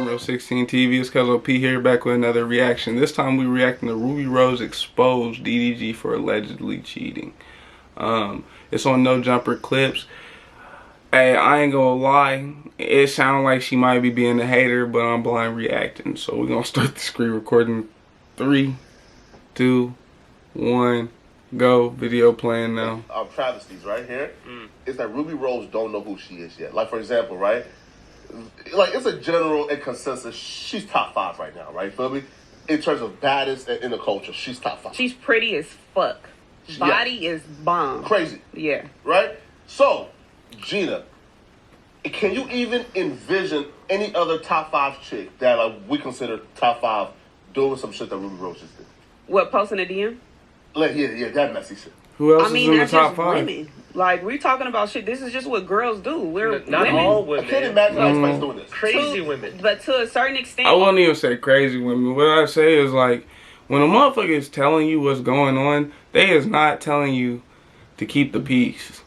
Real 16 TV. It's Cuzzo P here, back with another reaction. This time we reacting to Ruby Rose exposed DDG for allegedly cheating. It's on No Jumper Clips. Hey, I ain't gonna lie, it sounded like she might be being a hater, but I'm blind reacting. So we're gonna start the screen recording. 3, 2, 1, go. Video playing now. Travesties right here is that Ruby Rose don't know who she is yet. Like, for example, right? Like, it's a general and consensus. She's top 5 right now, right? Feel me? In terms of baddest in the culture, she's top 5. She's pretty as fuck. Body is bomb. Crazy. Yeah. Right? So, Gina, can you even envision any other top 5 chick that we consider top 5 doing some shit that Ruby Rose just did? What, posting a DM? Like, yeah, that messy shit. Who else is in the top 5? Women. Like, we're talking about shit. This is just what girls do. We're not women. all women. I can't imagine anybody's doing this. Crazy women. But to a certain extent. I won't even say crazy women. What I say is, like, when a motherfucker is telling you what's going on, they is not telling you to keep the peace.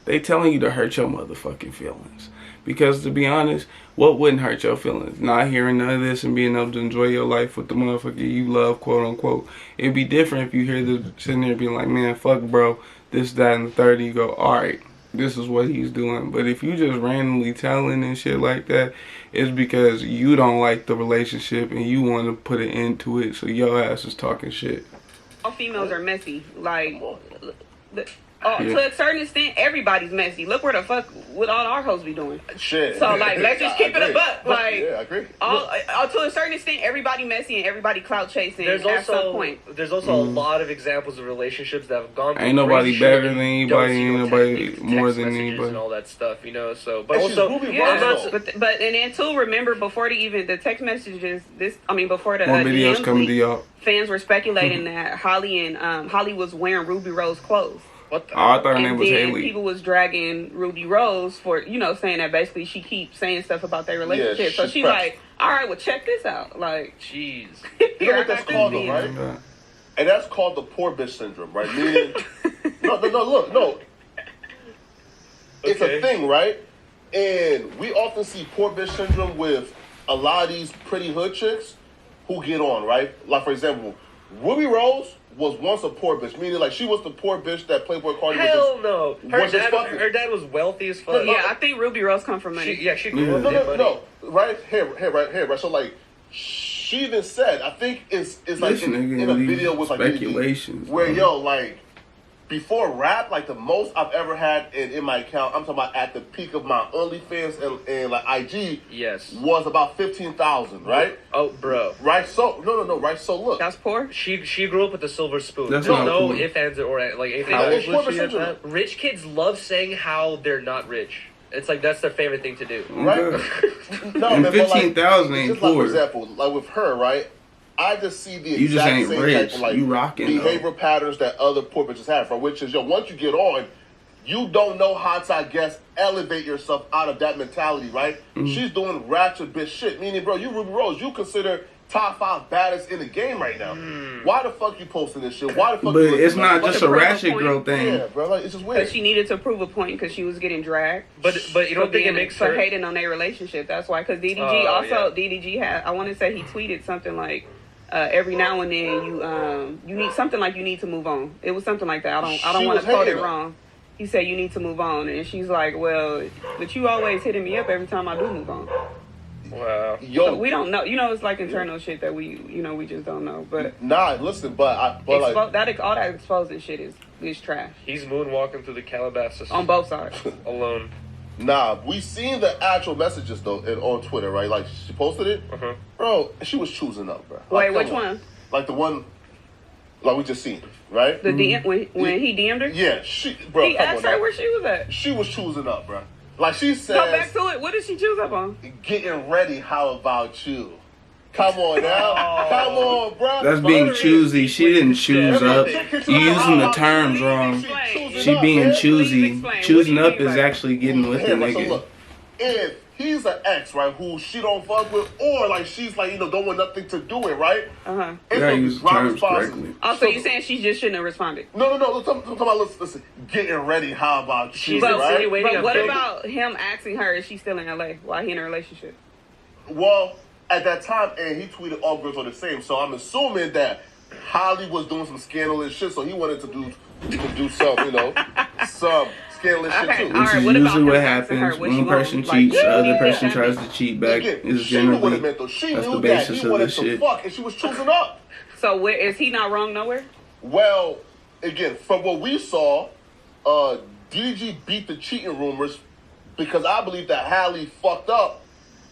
They telling you to hurt your motherfucking feelings. Because, to be honest, what wouldn't hurt your feelings? Not hearing none of this and being able to enjoy your life with the motherfucker you love, quote unquote. It'd be different if you hear this sitting there being like, man, fuck bro, this, that, and the third. You go, alright, this is what he's doing. But if you just randomly telling and shit like that, it's because you don't like the relationship and you want to put an end to it, so your ass is talking shit. All females are messy. Like, to a certain extent, everybody's messy. Look where the fuck what all our hoes be doing. Shit. So, like, let's just keep it a buck. Like, yeah, I agree. To a certain extent, everybody messy and everybody clout chasing at some point. There's also a lot of examples of relationships that have gone through. Ain't nobody better than anybody, ain't nobody more than anybody. And all that stuff, you know. So, but and also, but and then too, remember before the text messages, before the more videos coming to y'all. Fans were speculating that Holly was wearing Ruby Rose clothes. What the? Oh, I thought her name was then Haley. People was dragging Ruby Rose for, saying that basically she keeps saying stuff about their relationship. Yeah, so she like, all right, well, check this out. Like, jeez. You know what that's called, though, right? Yeah. And that's called the poor bitch syndrome, right? Meaning, no. It's a thing, right? And we often see poor bitch syndrome with a lot of these pretty hood chicks who get on, right? Like, for example, Ruby Rose was once a poor bitch, meaning like she was the poor bitch that Playboy Cardi no. Her dad was wealthy as fuck. Yeah, I think Ruby Rose come from money. She grew up with money. No, right here, right. So like, she even said, I think it's like in a video with like speculations, where like before rap, like the most I've ever had in my account, I'm talking about at the peak of my OnlyFans and like IG, was about 15,000, right? Oh, bro. Right. So no, right. So look, that's poor. She grew up with a silver spoon. That's There's no cool. ifs, ands, or like anything. Rich kids love saying how they're not rich. It's like that's their favorite thing to do, right? No, and 15,000 ain't just poor. Like, for example, like with her, right? I just see the you just exact ain't same rich. type of, like, you rocking behavior patterns that other poor bitches have, which is, once you get on, you don't know how to, I guess, elevate yourself out of that mentality, right? She's doing ratchet bitch shit, meaning, bro, you Ruby Rose, you consider top 5 baddest in the game right now. Why the fuck you posting this shit? Why the fuck? But it's not just a ratchet girl thing. Yeah, bro, like, it's just weird. Because she needed to prove a point because she was getting dragged. But you don't think it makes for her hating on their relationship? That's why. Because DDG had. I want to say he tweeted something like, every now and then you need something like you need to move on. It was something like that. I don't want to quote it wrong. He said you need to move on, and she's like, well, but you always hitting me up every time I do move on. Wow. So we don't know. It's like internal shit that we just don't know. But nah, listen, all that exposing shit is trash. He's moonwalking through the Calabasas on both sides alone. Nah, we seen the actual messages though on Twitter, right? Like she posted it, bro. She was choosing up, bro. Wait, which one? Like the one, like we just seen, right? The DM when he DM'd her. Yeah, bro. He asked her where she was at. She was choosing up, bro. Like she said. Go back to it. What did she choose up on? Getting ready. How about you? Come on now. Come on, bro. That's being choosy. She didn't choose up. You using the terms wrong. She being choosy. Choosing up is actually getting with the nigga. So look, if he's an ex, right, who she don't fuck with, or like she's like, don't want nothing to do it, right? You gotta use the terms correctly. Also, you saying she just shouldn't have responded? No. Listen, getting ready. How about you? Right? But what about him asking her if she's still in LA while he in a relationship? Well, at that time, and he tweeted all girls are the same. So I'm assuming that Holly was doing some scandalous shit, so he wanted to do some, some scandalous shit too. Which is usually what happens. One person cheats, the other person tries to cheat back. Is generally she that's knew the basis that he of wanted this to shit. fuck, and she was choosing up. So is he not wrong nowhere? Well, again, from what we saw, DDG beat the cheating rumors because I believe that Hallie fucked up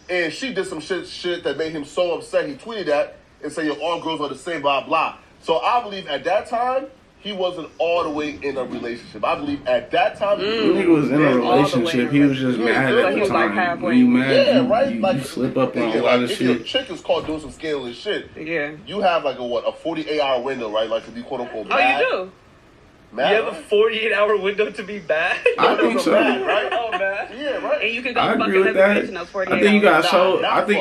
and she did some shit that made him so upset. He tweeted that and said, all girls are the same, blah, blah. So I believe at that time, he wasn't all the way in a relationship. I believe at that time, he was in a relationship. He was just mad at the time. When you mad, right? You slip up on a lot of if shit. If your chick is caught doing some scandalous shit, you have like a 48-hour window, right? Like to be quote unquote mad. Oh, you do? Mad, you have a 48-hour window to be bad? I think so. Mad, right? Oh, man. Yeah, right. And you can go I fuck agree with another that. bitch in those 48 I think you hours.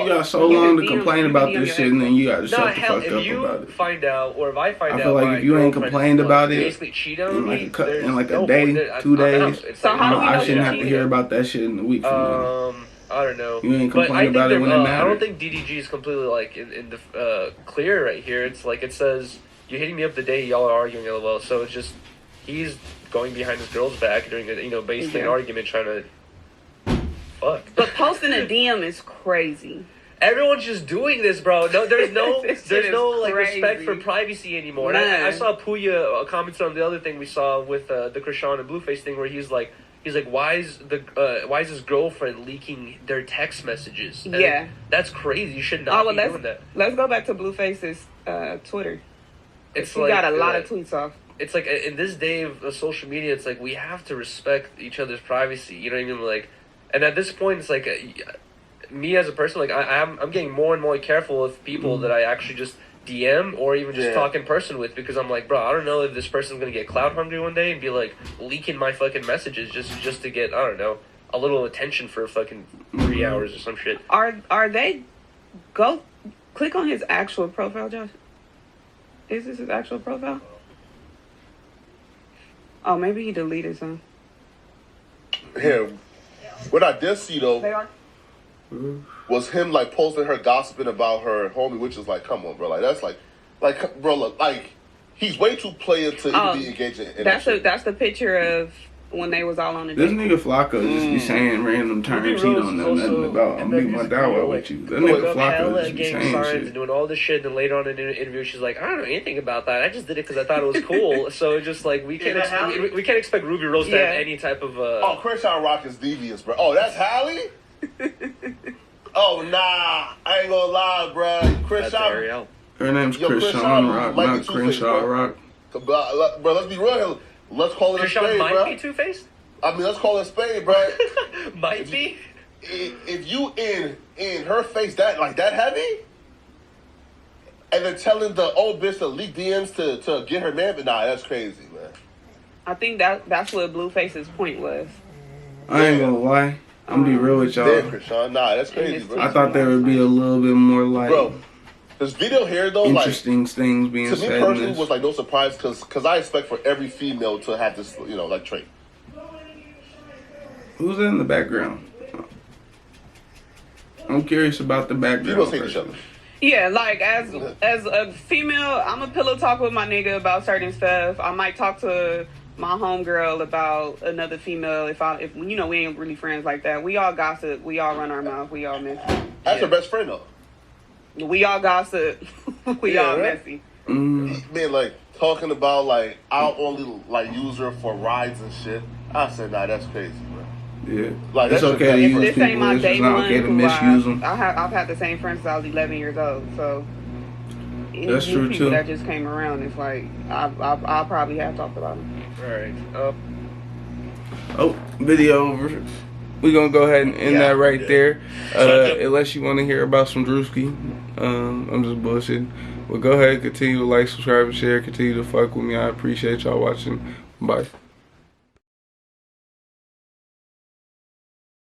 got so long to complain about this shit, and then you got to shut the fuck up if you about it. find out, or if I find out, I feel like if you ain't complained about it basically cheat on me, in like a day, 2 days, So how do we know I shouldn't have to cheated? hear about that shit in a week from now. I don't know. You ain't complain about it when it matters. I don't think DDG is completely like in the clear right here. It's like it says you're hitting me up the day y'all are arguing, LOL. So it's just he's going behind his girl's back during basically an argument trying to fuck. But posting a DM is crazy. Everyone's just doing this, bro. No, there's no like crazy. Respect for privacy anymore. And I saw Puya comments on the other thing we saw with the Krishan and Blueface thing, where he's like, why is his girlfriend leaking their text messages? And that's crazy. You should not be doing that. Let's go back to Blueface's Twitter. It's he got a lot of tweets off. It's like in this day of social media, it's like we have to respect each other's privacy. You know what I mean? Like, and at this point, it's like me as a person, like I'm getting more and more careful with people that I actually just DM or even just talk in person with, because I'm like, bro, I don't know if this person's gonna get clout hungry one day and be like leaking my fucking messages just to get, I don't know, a little attention for fucking 3 hours or some shit. Are they? Go click on his actual profile, Josh. Is this his actual profile? Oh, maybe he deleted some. Here, what I did see though was him like posting her gossiping about her homie, which is like, come on, bro, like that's like bro, like he's way too player to even be engaged in that shit. That's the picture of when they was all on the This date. nigga Flocka just be saying random terms he don't know nothing about. I'm being my dawah with you. That nigga Flocka just be saying shit. And doing all this shit, and later on in an interview, she's like, I don't know anything about that. I just did it because I thought it was cool. So it's just like we can't expect Ruby Rose to have any type of. Oh, Krishan Rock is devious, bro. Oh, that's Hallie. Oh nah, I ain't gonna lie, bro. Krishan. Her name's Krishan Rock, not Crenshaw Rock. Bro, let's be real here. Let's call it a spade, bro. Might be two-faced? I mean, let's call it a spade, bro. Might be. If you in her face that heavy, and then telling the old bitch to leak DMs to get her man, nah, that's crazy, man. I think that's what Blueface's point was. I ain't gonna lie. I'm gonna be real with y'all. Damn, Krishan, nah, that's crazy, bro. I thought there would be a little bit more like, bro, this video here though, interesting things being said. To me personally, was like no surprise because I expect for every female to have this, like trait. Who's in the background? I'm curious about the background. Females hate each other. Yeah, like as a female, I'm a pillow talk with my nigga about certain stuff. I might talk to my homegirl about another female if we ain't really friends like that. We all gossip. We all run our mouth. We all messy. That's her best friend though. We all gossip. We all messy. Man, like talking about like I'll only like use her for rides and shit. I said, nah, that's crazy, bro. Yeah, like it's okay to use this people. ain't my It's day not one. okay to misuse them. I've had the same friends since I was 11 years old. So that's true people too. that just came around. It's like I'll probably have talked about them. All right. Oh, video over. We're gonna go ahead and end that right there. Unless you want to hear about some Drewski. I'm just bullshitting. Well, go ahead, continue to like, subscribe, and share. Continue to fuck with me. I appreciate y'all watching. Bye.